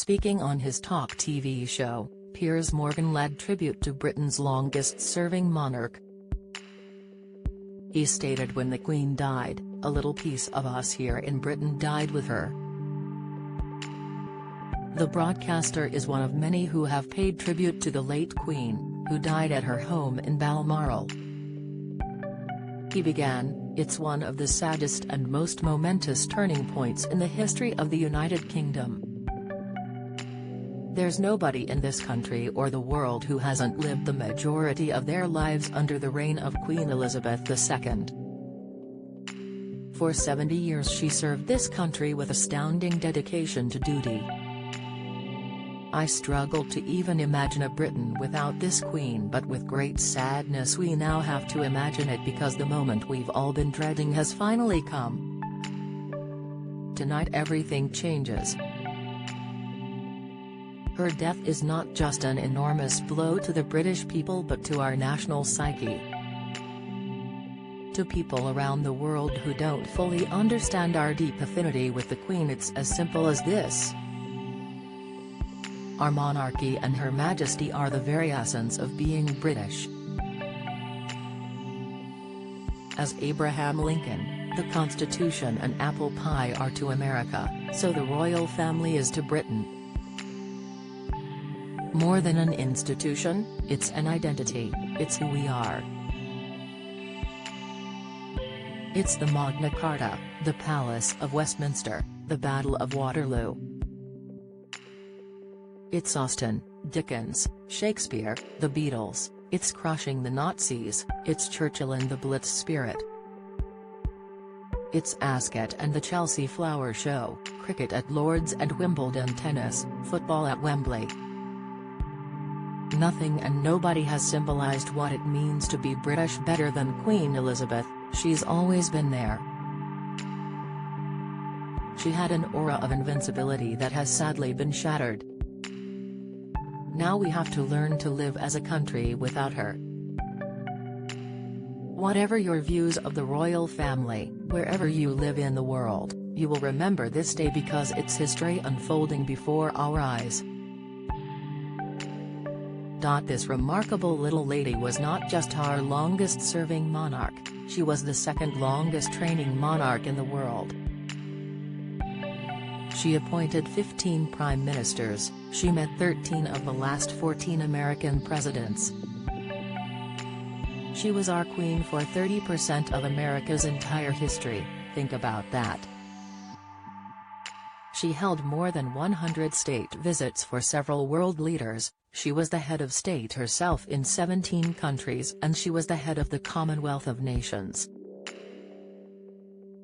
Speaking on his talk TV show, Piers led tribute to Britain's longest-serving monarch. He stated, "When the Queen died, a little piece of us here in Britain died with her." The broadcaster is one of many who have paid tribute to the late Queen, who died at her home in Balmoral. He began, "It's one of the saddest and most momentous turning points in the history of the United Kingdom. There's nobody in this country or the world who hasn't lived the majority of their lives under the reign of Queen Elizabeth II. For 70 years she served this country with astounding dedication to duty. I struggled to even imagine a Britain without this Queen, but with great sadness we now have to imagine it because the moment we've all been dreading has finally come. Tonight everything changes. Her death is not just an enormous blow to the British people but to our national psyche. To people around the world who don't fully understand our deep affinity with the Queen, it's as simple as this. Our monarchy and Her Majesty are the very essence of being British. As Abraham Lincoln, the Constitution and apple pie are to America, so the royal family is to Britain. More than an institution, it's an identity, it's who we are. It's the Magna Carta, the Palace of Westminster, the Battle of Waterloo. It's Austen, Dickens, Shakespeare, the Beatles, it's crushing the Nazis, it's Churchill and the Blitz spirit. It's Ascot and the Chelsea Flower Show, cricket at Lord's and Wimbledon tennis, football at Wembley. Nothing and nobody has symbolized what it means to be British better than Queen Elizabeth. She's always been there. She had an aura of invincibility that has sadly been shattered. Now we have to learn to live as a country without her. Whatever your views of the royal family, wherever you live in the world, you will remember this day because it's history unfolding before our eyes. This remarkable little lady was not just our longest-serving monarch, she was the second longest-reigning monarch in the world. She appointed 15 prime ministers, she met 13 of the last 14 American presidents. She was our queen for 30% of America's entire history, think about that. She held more than 100 state visits for several world leaders, she was the head of state herself in 17 countries and she was the head of the Commonwealth of Nations.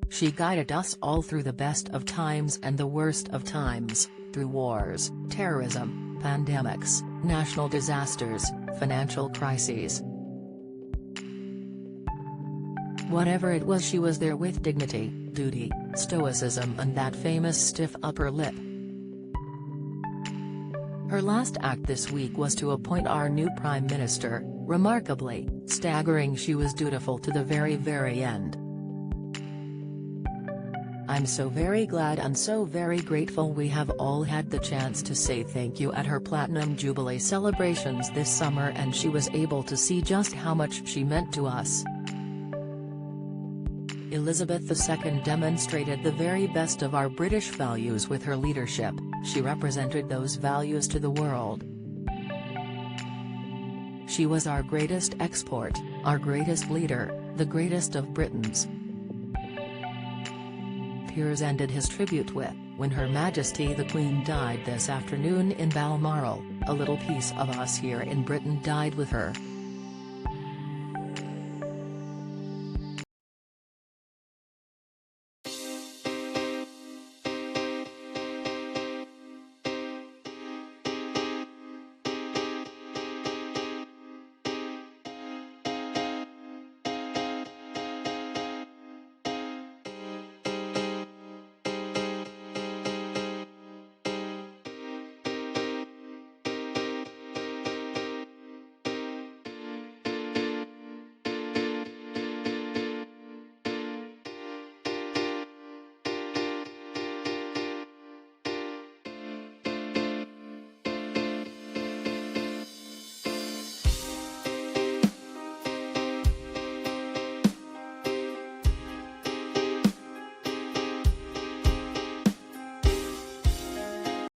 She guided us all through the best of times and the worst of times, through wars, terrorism, pandemics, national disasters, financial crises. Whatever it was, she was there with dignity, duty, stoicism and that famous stiff upper lip. Her last act this week was to appoint our new Prime Minister. Remarkably, staggering, she was dutiful to the very end. I'm so very glad and so very grateful we have all had the chance to say thank you at her Platinum Jubilee celebrations this summer, and she was able to see just how much she meant to us. Elizabeth II demonstrated the very best of our British values with her leadership, she represented those values to the world. She was our greatest export, our greatest leader, the greatest of Britons. Piers ended his tribute with, "When Her Majesty the Queen died this afternoon in Balmoral, a little piece of us here in Britain died with her."